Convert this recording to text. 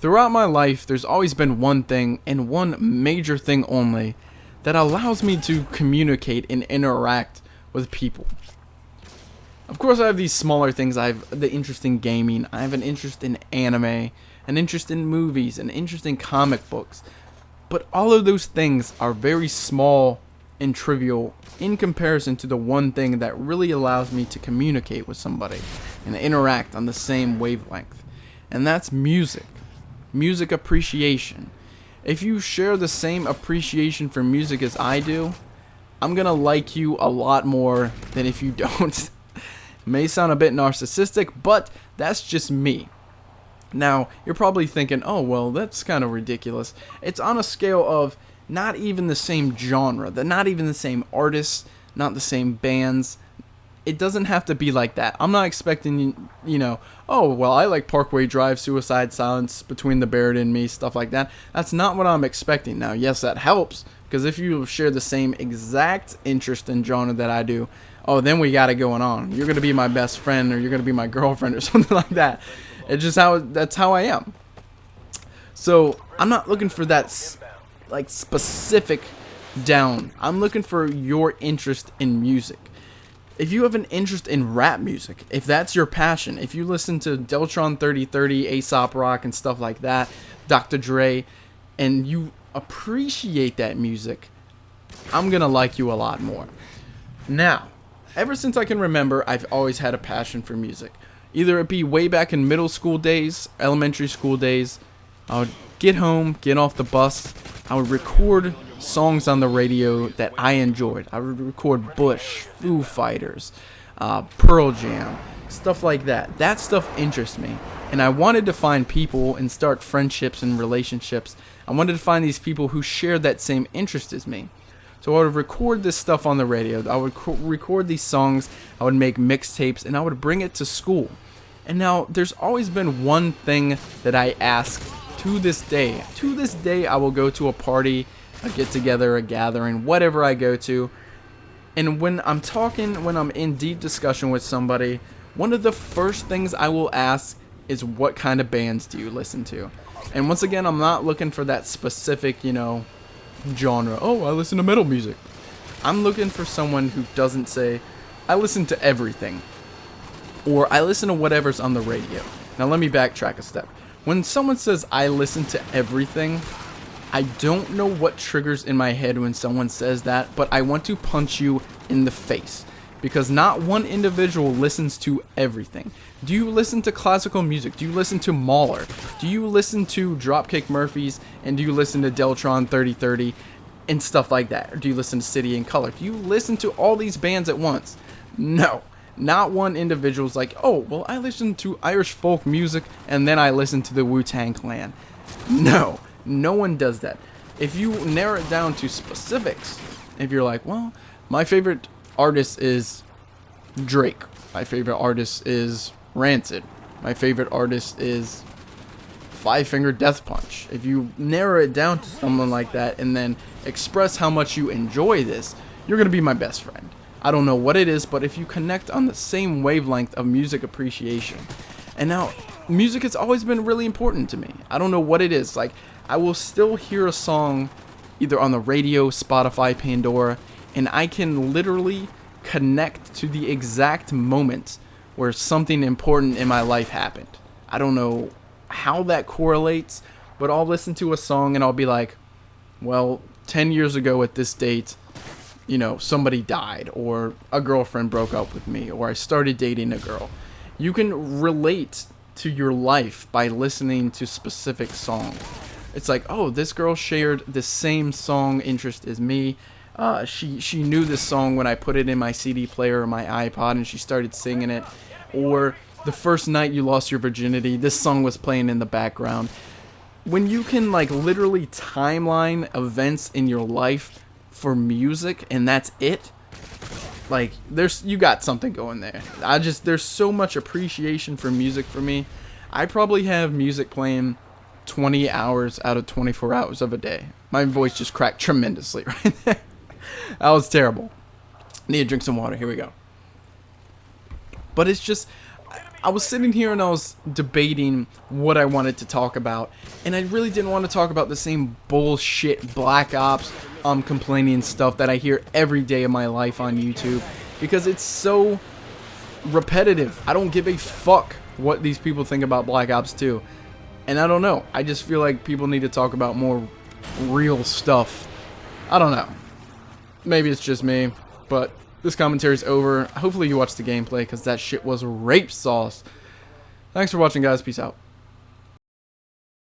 Throughout my life, there's always been one thing, and one major thing only, that allows me to communicate and interact with people. Of course, I have these smaller things. I have the interest in gaming, I have an interest in anime, an interest in movies, an interest in comic books. But all of those things are very small and trivial in comparison to the one thing that really allows me to communicate with somebody and interact on the same wavelength. And that's music. Music appreciation. If you share the same appreciation for music as I do, I'm gonna like you a lot more than if you don't. May sound a bit narcissistic, but that's just me. Now, you're probably thinking, oh, well, that's kind of ridiculous. It's on a scale of not even the same genre, not even the same artists, not the same bands. It doesn't have to be like that. I'm not expecting, oh, well, I like Parkway Drive, Suicide Silence, Between the Buried and Me, stuff like that. That's not what I'm expecting. Now, yes, that helps, because if you share the same exact interest in genre that I do, oh, then we got it going on. You're going to be my best friend, or you're going to be my girlfriend, or something like that. It's just that's how I am. So I'm not looking for that specific down. I'm looking for your interest in music. If you have an interest in rap music, if that's your passion, if you listen to Deltron 3030, Aesop Rock, and stuff like that, Dr. Dre, and you appreciate that music, I'm gonna like you a lot more. Now, ever since I can remember, I've always had a passion for music. Either it be way back in middle school days, elementary school days, I would get home, get off the bus, I would record songs on the radio that I enjoyed. I would record Bush, Foo Fighters, Pearl Jam, stuff like that. That stuff interests me. And I wanted to find people and start friendships and relationships. I wanted to find these people who shared that same interest as me. So I would record this stuff on the radio. I would record these songs. I would make mixtapes, and I would bring it to school. And now, there's always been one thing that I ask to this day. To this day, I will go to a party, a get-together, a gathering, whatever I go to. And when I'm in deep discussion with somebody, one of the first things I will ask is, what kind of bands do you listen to? And once again, I'm not looking for that specific, genre. Oh, I listen to metal music. I'm looking for someone who doesn't say, I listen to everything, or I listen to whatever's on the radio. Now let me backtrack a step. When someone says I listen to everything, I don't know what triggers in my head when someone says that, but I want to punch you in the face, because not one individual listens to everything. Do you listen to classical music? Do you listen to Mahler? Do you listen to Dropkick Murphys? And do you listen to Deltron 3030 and stuff like that? Or do you listen to City and Color? Do you listen to all these bands at once? No. Not one individual's like, oh, well, I listen to Irish folk music and then I listen to the Wu-Tang Clan. No. No one does that. If you narrow it down to specifics, if you're like, well, my favorite artist is Drake. My favorite artist is Rancid. My favorite artist is Five Finger Death Punch. If you narrow it down to someone like that and then express how much you enjoy this, you're going to be my best friend. I don't know what it is, but if you connect on the same wavelength of music appreciation. And now, music has always been really important to me. I don't know what it is. Like, I will still hear a song either on the radio, Spotify, Pandora, and I can literally connect to the exact moment where something important in my life happened. I don't know how that correlates, but I'll listen to a song and I'll be like, well, 10 years ago at this date, somebody died, or a girlfriend broke up with me, or I started dating a girl. You can relate to your life by listening to specific songs. It's like, oh, this girl shared the same song interest as me. She knew this song when I put it in my CD player or my iPod and she started singing it. Or the first night you lost your virginity, this song was playing in the background. When you can literally timeline events in your life for music and that's it, you got something going there. There's so much appreciation for music for me. I probably have music playing 20 hours out of 24 hours of a day. My voice just cracked tremendously right there. That was terrible. Need to drink some water. Here we go. But it's just, I was sitting here and I was debating what I wanted to talk about, and I really didn't want to talk about the same bullshit Black Ops complaining stuff that I hear every day of my life on YouTube, because it's so repetitive. I don't give a fuck what these people think about Black Ops 2, and I don't know, I just feel like people need to talk about more real stuff. I don't know, maybe it's just me, but this commentary's over. Hopefully you watched the gameplay, because that shit was rape sauce. Thanks for watching, guys. Peace out.